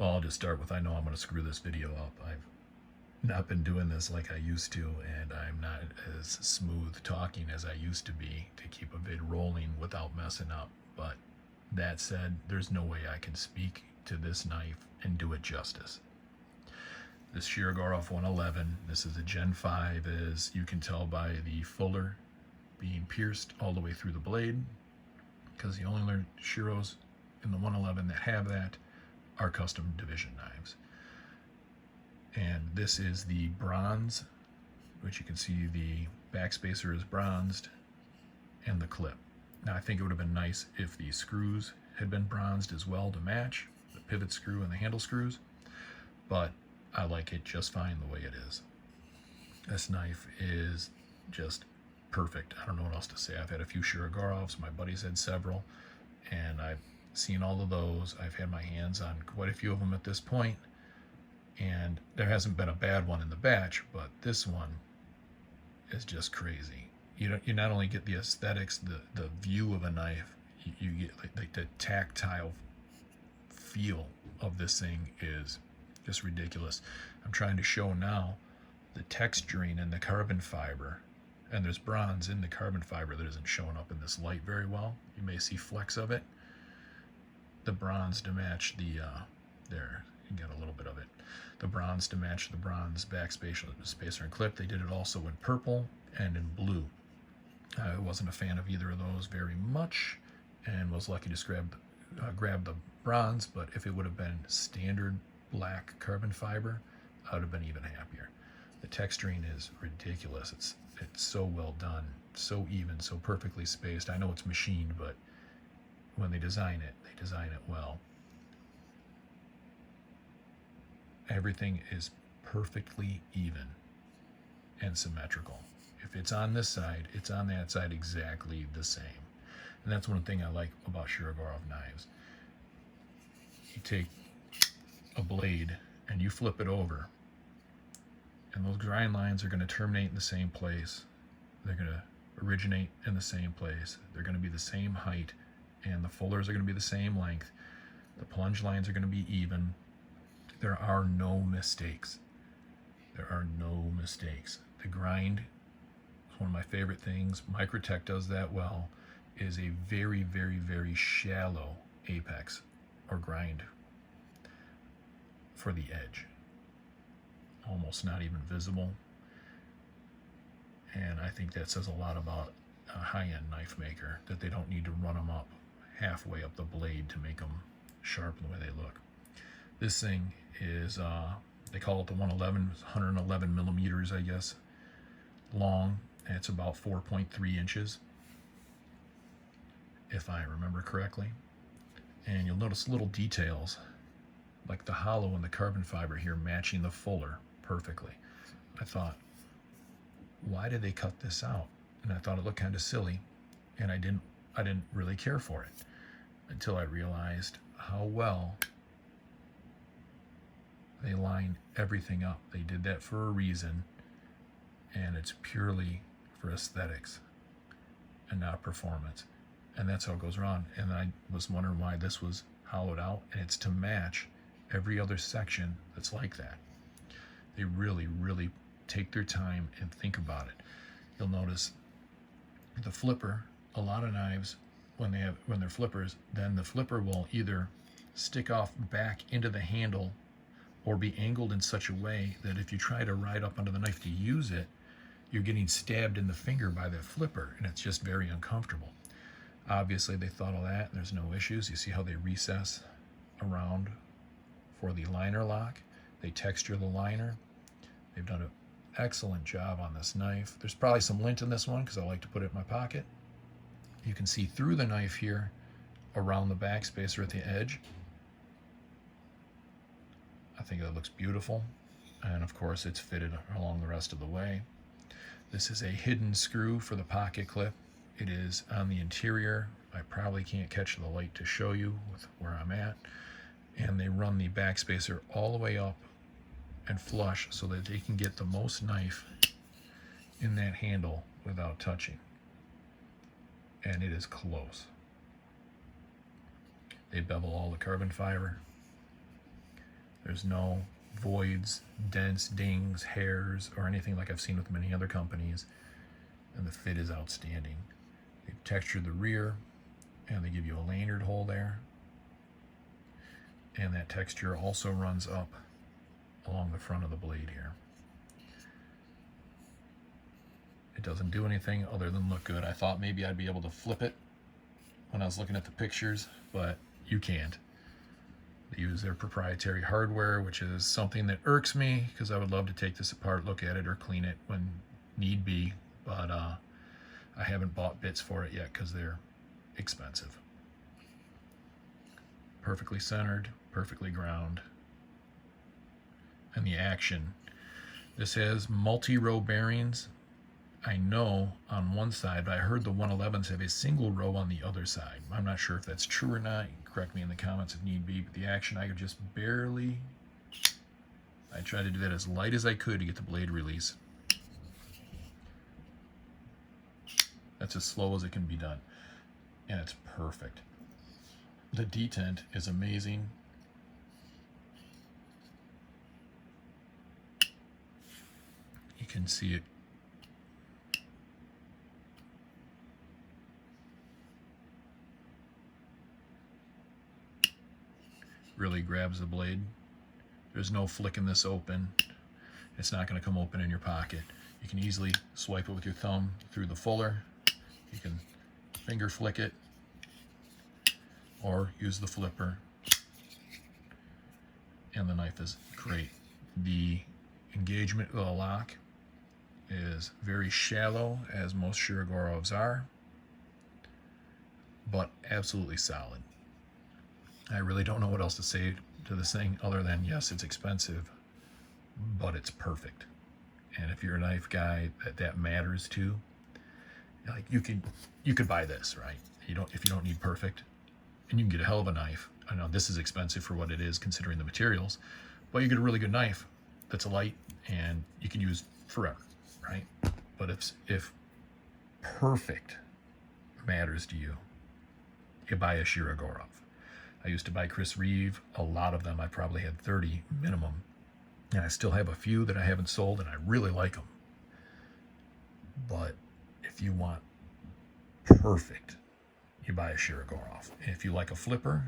Well, I'll just start with, I know I'm going to screw this video up. I've not been doing this like I used to, and I'm not as smooth talking as I used to be to keep a vid rolling without messing up. But that said, there's no way I can speak to this knife and do it justice. This Shirogorov 111, this is a Gen 5, as you can tell by the fuller being pierced all the way through the blade, because the only Shiros in the 111 that have that are custom division knives. And this is the bronze, which you can see the backspacer is bronzed, and the clip. Now I think it would have been nice if the screws had been bronzed as well to match, the pivot screw and the handle screws, but I like it just fine the way it is. This knife is just perfect. I don't know what else to say. I've had a few Shirogorovs, my buddies had several, and I've seen all of those. I've had my hands on quite a few of them at this point, and there hasn't been a bad one in the batch, but this one is just crazy. You not only get the aesthetics, the view of a knife, you get like the tactile feel of this thing is just ridiculous. I'm trying to show now the texturing in the carbon fiber, and there's bronze in the carbon fiber that isn't showing up in this light very well. You may see flecks of it. The bronze to match the, there, you get a little bit of it. The bronze to match the bronze backspacer and clip. They did it also in purple and in blue. I wasn't a fan of either of those very much, and was lucky to grab the bronze, but if it would have been standard black carbon fiber, I would have been even happier. The texturing is ridiculous. It's so well done, so even, so perfectly spaced. I know it's machined, but when they design it well. Everything is perfectly even and symmetrical. If it's on this side, it's on that side exactly the same. And that's one thing I like about Shirogorov knives. You take a blade and you flip it over, and those grind lines are going to terminate in the same place. They're going to originate in the same place. They're going to be the same height, and the fullers are going to be the same length. The plunge lines are going to be even. There are no mistakes. There are no mistakes. The grind is one of my favorite things. Microtech does that well. Is a very, very, very shallow apex or grind for the edge. Almost not even visible. And I think that says a lot about a high-end knife maker, that they don't need to run them up halfway up the blade to make them sharp the way they look. This thing is, they call it the 111, 111 millimeters, I guess, long, and it's about 4.3 inches, if I remember correctly. And you'll notice little details, like the hollow in the carbon fiber here matching the fuller perfectly. I thought, why did they cut this out? And I thought it looked kind of silly, and I didn't really care for it until I realized how well they line everything up. They did that for a reason, and it's purely for aesthetics and not performance. And that's how it goes wrong. And I was wondering why this was hollowed out, and it's to match every other section that's like that. They really, really take their time and think about it. You'll notice the flipper, a lot of knives, when they're flippers, then the flipper will either stick off back into the handle or be angled in such a way that if you try to ride up onto the knife to use it, you're getting stabbed in the finger by that flipper, and it's just very uncomfortable. Obviously, they thought of that, and there's no issues. You see how they recess around for the liner lock. They texture the liner. They've done an excellent job on this knife. There's probably some lint in this one because I like to put it in my pocket. You can see through the knife here around the backspacer at the edge. I think that looks beautiful. And of course, it's fitted along the rest of the way. This is a hidden screw for the pocket clip. It is on the interior. I probably can't catch the light to show you with where I'm at. And they run the backspacer all the way up and flush so that they can get the most knife in that handle without touching. And it is close. They bevel all the carbon fiber. There's no voids, dents, dings, hairs, or anything like I've seen with many other companies. And the fit is outstanding. They've textured the rear, and they give you a lanyard hole there. And that texture also runs up along the front of the blade here. It doesn't do anything other than look good. I thought maybe I'd be able to flip it when I was looking at the pictures, but you can't. They use their proprietary hardware, which is something that irks me because I would love to take this apart, look at it, or clean it when need be, but I haven't bought bits for it yet because they're expensive. Perfectly centered, perfectly ground. And the action. This has multi-row bearings. I know on one side, but I heard the 111s have a single row on the other side. I'm not sure if that's true or not. You can correct me in the comments if need be, but the action, I could just barely... I tried to do that as light as I could to get the blade release. That's as slow as it can be done. And it's perfect. The detent is amazing. You can see it. Really grabs the blade. There's no flicking this open. It's not going to come open in your pocket. You can easily swipe it with your thumb through the fuller. You can finger flick it or use the flipper. And the knife is great. The engagement of the lock is very shallow, as most Shirogorovs are, but absolutely solid. I really don't know what else to say to this thing other than, yes, it's expensive, but it's perfect. And if you're a knife guy that matters to, like you could buy this, right? If you don't need perfect, and you can get a hell of a knife. I know this is expensive for what it is considering the materials, but you get a really good knife that's light and you can use forever, right? But if perfect matters to you, you buy a Shirogorov. I used to buy Chris Reeve, a lot of them. I probably had 30 minimum. And I still have a few that I haven't sold, and I really like them. But if you want perfect, you buy a Shirogorov. If you like a flipper,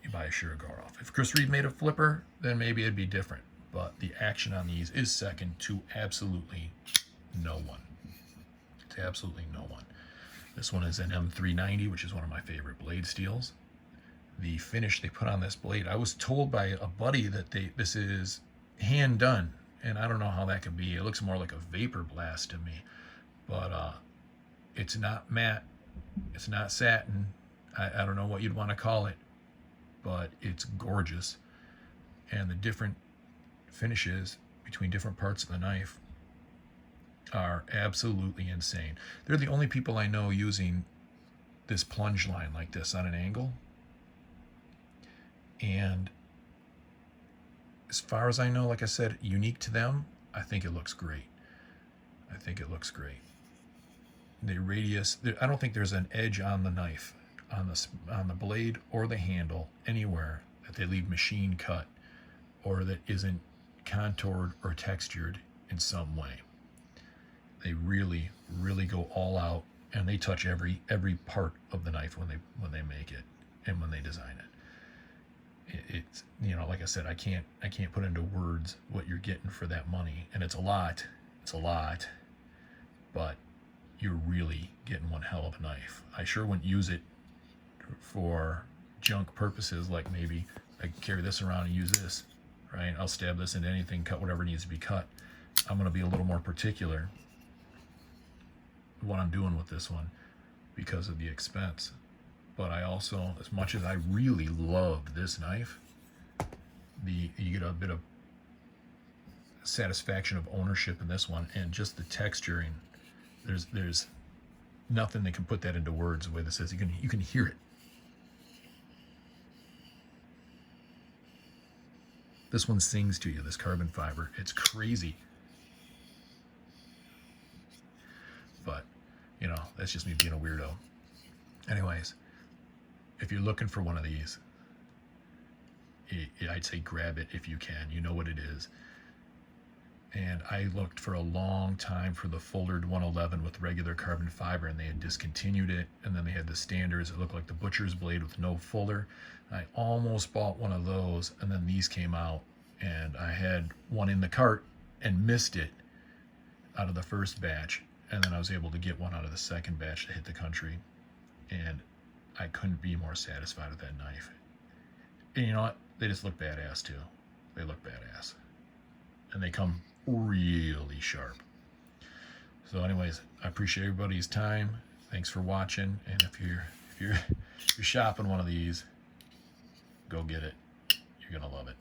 you buy a Shirogorov. If Chris Reeve made a flipper, then maybe it'd be different. But the action on these is second to absolutely no one. To absolutely no one. This one is an M390, which is one of my favorite blade steels. The finish they put on this blade, I was told by a buddy that this is hand done, and I don't know how that could be. It looks more like a vapor blast to me, but it's not matte, it's not satin. I don't know what you'd want to call it, but it's gorgeous. And the different finishes between different parts of the knife are absolutely insane. They're the only people I know using this plunge line like this on an angle. And as far as I know, like I said, unique to them, I think it looks great. I think it looks great. The radius, I don't think there's an edge on the knife, on the blade or the handle anywhere that they leave machine cut or that isn't contoured or textured in some way. They really, really go all out, and they touch every part of the knife when they make it and when they design it. It's, like I said, I can't put into words what you're getting for that money, and it's a lot, but you're really getting one hell of a knife. I sure wouldn't use it for junk purposes, like maybe I can carry this around and use this, right? I'll stab this into anything, cut whatever needs to be cut. I'm going to be a little more particular what I'm doing with this one because of the expense. But I also, as much as I really loved this knife, you get a bit of satisfaction of ownership in this one, and just the texturing. There's nothing that can put that into words the way this is. You can hear it. This one sings to you, this carbon fiber. It's crazy. But, that's just me being a weirdo. Anyways, if you're looking for one of these, I'd say grab it if you can. You know what it is. And I looked for a long time for the foldered 111 with regular carbon fiber, and they had discontinued it. And then they had the standards. It looked like the butcher's blade with no folder. I almost bought one of those, and then these came out, and I had one in the cart and missed it out of the first batch, and then I was able to get one out of the second batch to hit the country, and I couldn't be more satisfied with that knife. And you know what? They just look badass too. They look badass, and they come really sharp. So anyways, I appreciate everybody's time. Thanks for watching, and if you're shopping one of these, go get it. You're gonna love it.